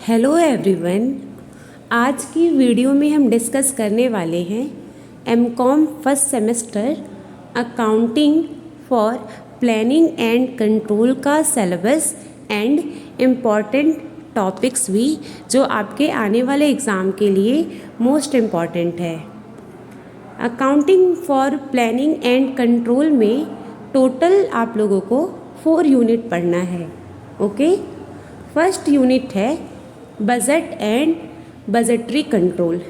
Hello everyone. आज की video में हम डिस्कस करने वाले हैं MCom first semester accounting for planning and control का सिलेबस एंड इम्पॉर्टेंट टॉपिक्स भी जो आपके आने वाले एग्ज़ाम के लिए मोस्ट इम्पॉर्टेंट है। Accounting for planning and control में टोटल आप लोगों को 4 यूनिट पढ़ना है। ओके, फर्स्ट यूनिट है budget and budgetary control.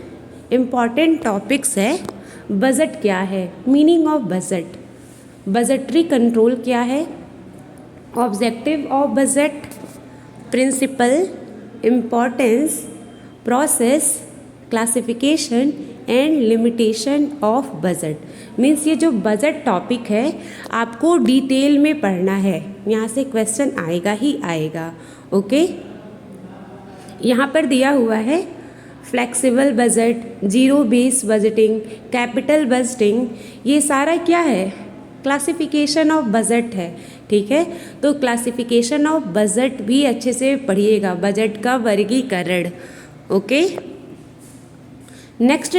Important topics है बजट क्या है, meaning of budget, budgetary control क्या है, objective of budget, principle, importance, process, classification and limitation of budget. Means ये जो बजट टॉपिक है आपको डिटेल में पढ़ना है, यहाँ से क्वेश्चन आएगा ही आएगा। ओके, यहाँ पर दिया हुआ है flexible budget, zero base budgeting, capital budgeting, ये सारा क्या है, क्लासिफिकेशन ऑफ बजट है। ठीक है, तो क्लासिफिकेशन ऑफ बजट भी अच्छे से पढ़िएगा, बजट का वर्गीकरण। ओके, नेक्स्ट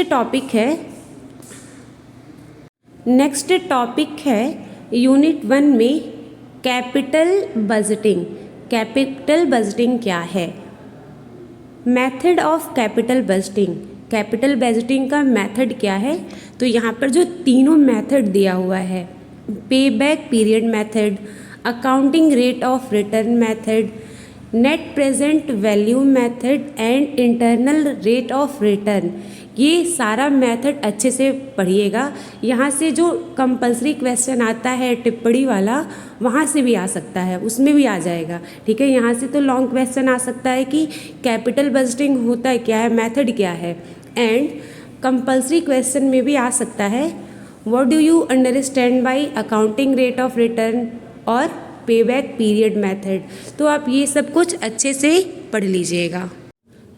टॉपिक है यूनिट 1 में कैपिटल बजटिंग। कैपिटल बजटिंग क्या है, method of capital budgeting, capital budgeting का मेथड क्या है। तो यहाँ पर जो तीनों मेथड दिया हुआ है, पे back period method, accounting rate of return method, net present value method and internal rate of return, ये सारा मेथड अच्छे से पढ़िएगा। यहाँ से जो कंपलसरी क्वेश्चन आता है टिप्पणी वाला, वहाँ से भी आ सकता है, उसमें भी आ जाएगा। ठीक है, यहाँ से तो लॉन्ग क्वेश्चन आ सकता है कि कैपिटल बजटिंग होता है क्या है, मेथड क्या है, एंड कंपलसरी क्वेश्चन में भी आ सकता है what do you understand by accounting rate of return और पे बैक पीरियड मेथड। तो आप ये सब कुछ अच्छे से पढ़ लीजिएगा।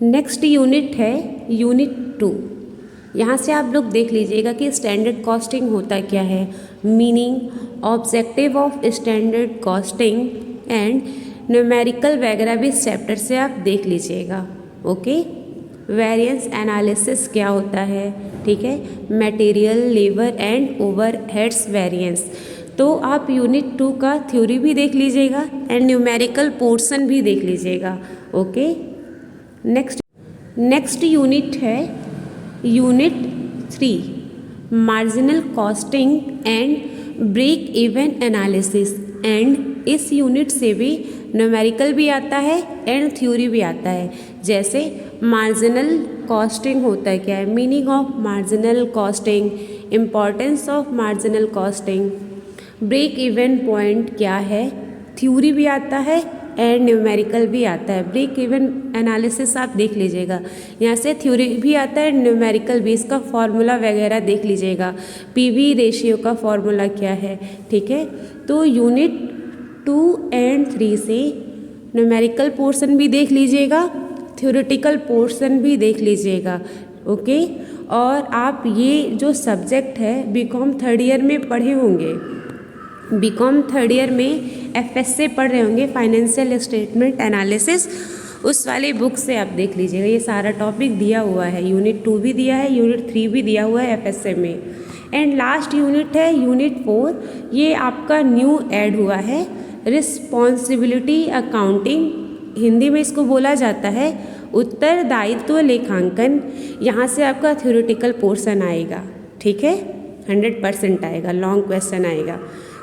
नेक्स्ट यूनिट है यूनिट 2। यहाँ से आप लोग देख लीजिएगा कि स्टैंडर्ड कॉस्टिंग होता क्या है, meaning, objective of standard costing and numerical वगैरह भी इस चैप्टर से आप देख लीजिएगा। ओके, वेरिएंस एनालिसिस क्या होता है, ठीक है, material, labour and overheads variance. तो आप यूनिट 2 का थ्योरी भी देख लीजिएगा एंड न्यूमेरिकल पोर्शन भी देख लीजिएगा। ओके, नेक्स्ट यूनिट है unit 3 marginal costing and break even analysis. And इस यूनिट से भी न्यूमेरिकल भी आता है एंड थ्योरी भी आता है। जैसे मार्जिनल कॉस्टिंग होता है क्या है, meaning of marginal costing, importance of marginal costing, break even point क्या है, थ्योरी भी आता है एंड न्यूमेरिकल भी आता है। ब्रेक इवन एनालिसिस आप देख लीजिएगा, यहाँ से थ्योरी भी आता है, न्यूमेरिकल भी, इसका फॉर्मूला वगैरह देख लीजिएगा, पीवी रेशियो का फॉर्मूला क्या है। ठीक है, तो यूनिट 2 एंड 3 से न्यूमेरिकल पोर्शन भी देख लीजिएगा, थ्योरेटिकल पोर्शन भी देख लीजिएगा। ओके, और आप ये जो सब्जेक्ट है बीकॉम थर्ड ईयर में पढ़े होंगे, बीकॉम थर्ड ईयर में एफएस से पढ़ रहे होंगे, फाइनेंशियल स्टेटमेंट एनालिसिस, उस वाली बुक से आप देख लीजिएगा। ये सारा टॉपिक दिया हुआ है, यूनिट 2 भी दिया है, यूनिट 3 भी दिया हुआ है एफएसए में। एंड लास्ट यूनिट है यूनिट 4, ये आपका न्यू ऐड हुआ है, रिस्पॉन्सिबिलिटी अकाउंटिंग, हिंदी में इसको बोला जाता है उत्तरदायित्व लेखांकन। यहाँ से आपका थ्योरेटिकल पोर्शन आएगा। ठीक है, 100% आएगा, लॉन्ग क्वेश्चन आएगा।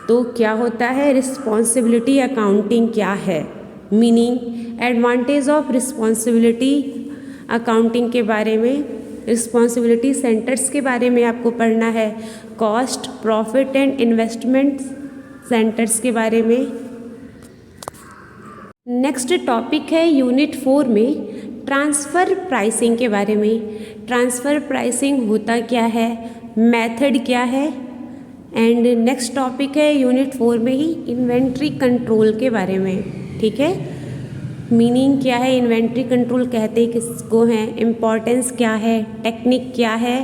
तो क्या होता है रिस्पॉन्सिबिलिटी अकाउंटिंग क्या है, meaning, advantage of responsibility accounting के बारे में, रिस्पॉन्सिबिलिटी सेंटर्स के बारे में आपको पढ़ना है, cost, profit and investment centres के बारे में। नेक्स्ट टॉपिक है यूनिट 4 में ट्रांसफ़र प्राइसिंग के बारे में। ट्रांसफ़र प्राइसिंग होता क्या है, मेथड क्या है। एंड नेक्स्ट टॉपिक है यूनिट 4 में ही इन्वेंट्री कंट्रोल के बारे में। ठीक है, मीनिंग क्या है, इन्वेंट्री कंट्रोल कहते किसको हैं, इम्पॉर्टेंस क्या है, टेक्निक क्या है।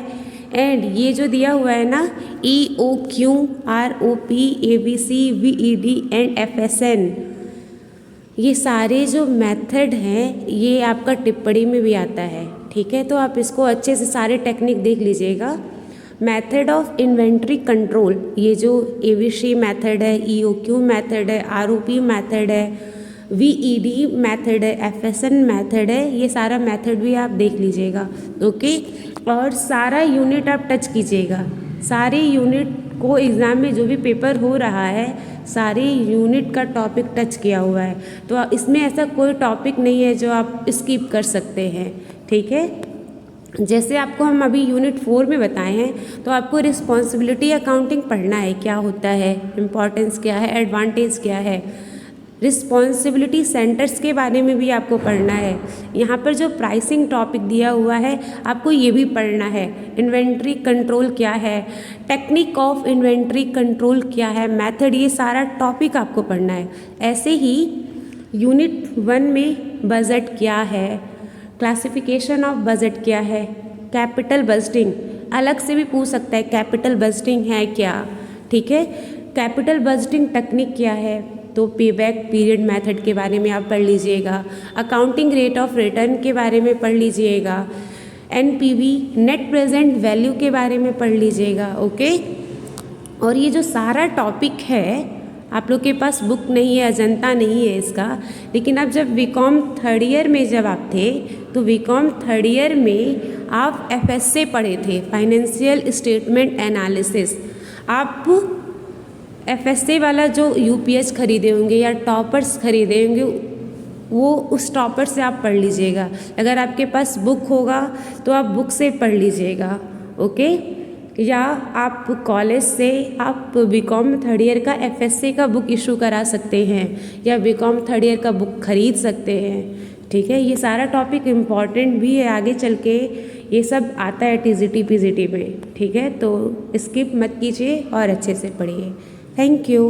एंड ये जो दिया हुआ है ना, EOQ, ROP, ABC, VED and FSN, ये सारे जो मेथड हैं ये आपका टिप्पणी में भी आता है, ठीक है। तो आप इसको अच्छे से सारे टेक्निक देख लीजिएगा। मेथड ऑफ इन्वेंट्री कंट्रोल, ये जो एबीसी मेथड है, ईओक्यू मेथड है, आरओपी मेथड है, वीईडी मेथड है, एफएसएन मेथड है, ये सारा मेथड भी आप देख लीजिएगा, ओके। और सारा यूनिट आप टच कीजिएगा, सारे यूनिट को एग्ज़ाम में जो भी पेपर हो रहा है सारे यूनिट का टॉपिक टच किया हुआ है, तो इसमें ऐसा कोई टॉपिक नहीं है जो आप स्किप कर सकते हैं, ठीक है। जैसे आपको हम अभी यूनिट 4 में बताए हैं, तो आपको रिस्पॉन्सिबिलिटी अकाउंटिंग पढ़ना है, क्या होता है, इम्पॉर्टेंस क्या है, एडवांटेज क्या है। रिस्पॉन्सिबिलिटी सेंटर्स के बारे में भी आपको पढ़ना है। यहाँ पर जो प्राइसिंग टॉपिक दिया हुआ है आपको ये भी पढ़ना है। इन्वेंट्री कंट्रोल क्या है, टेक्निक ऑफ इन्वेंट्री कंट्रोल क्या है, मेथड, ये सारा टॉपिक आपको पढ़ना है। ऐसे ही यूनिट 1 में बजट क्या है, क्लासिफिकेशन ऑफ बजट क्या है, कैपिटल बजटिंग अलग से भी पूछ सकता है, कैपिटल बजटिंग है क्या, ठीक है। कैपिटल बजटिंग टेक्निक क्या है, तो पेबैक पीरियड मेथड के बारे में आप पढ़ लीजिएगा। अकाउंटिंग रेट ऑफ रिटर्न के बारे में पढ़ लीजिएगा। एनपीवी नेट प्रेजेंट वैल्यू के बारे में पढ़ लीजिएगा, ओके। और ये जो सारा टॉपिक है, आप लोग के पास बुक नहीं है, अजंता नहीं है इसका, लेकिन आप जब बीकॉम 3rd ईयर में जब आप थे तो बीकॉम 3rd ईयर में आप एफएसए पढ़े थे, फाइनेंशियल स्टेटमेंट एनालिसिस। आप एफएसए वाला जो यूपीएस खरीदे होंगे या टॉपर्स खरीदे होंगे, वो उस टॉपर से आप पढ़ लीजिएगा। अगर आपके पास बुक होगा तो आप बुक से पढ़ लीजिएगा, ओके। या आप कॉलेज से आप बीकॉम 3rd ईयर का एफएसए का बुक इशू करा सकते हैं, या बीकॉम 3rd ईयर का बुक खरीद सकते हैं, ठीक है। ये सारा टॉपिक इम्पॉर्टेंट भी है, आगे चल के ये सब आता है टीजीटी पीजीटी में, ठीक है। तो स्किप मत कीजिए और अच्छे से पढ़िए। Thank you.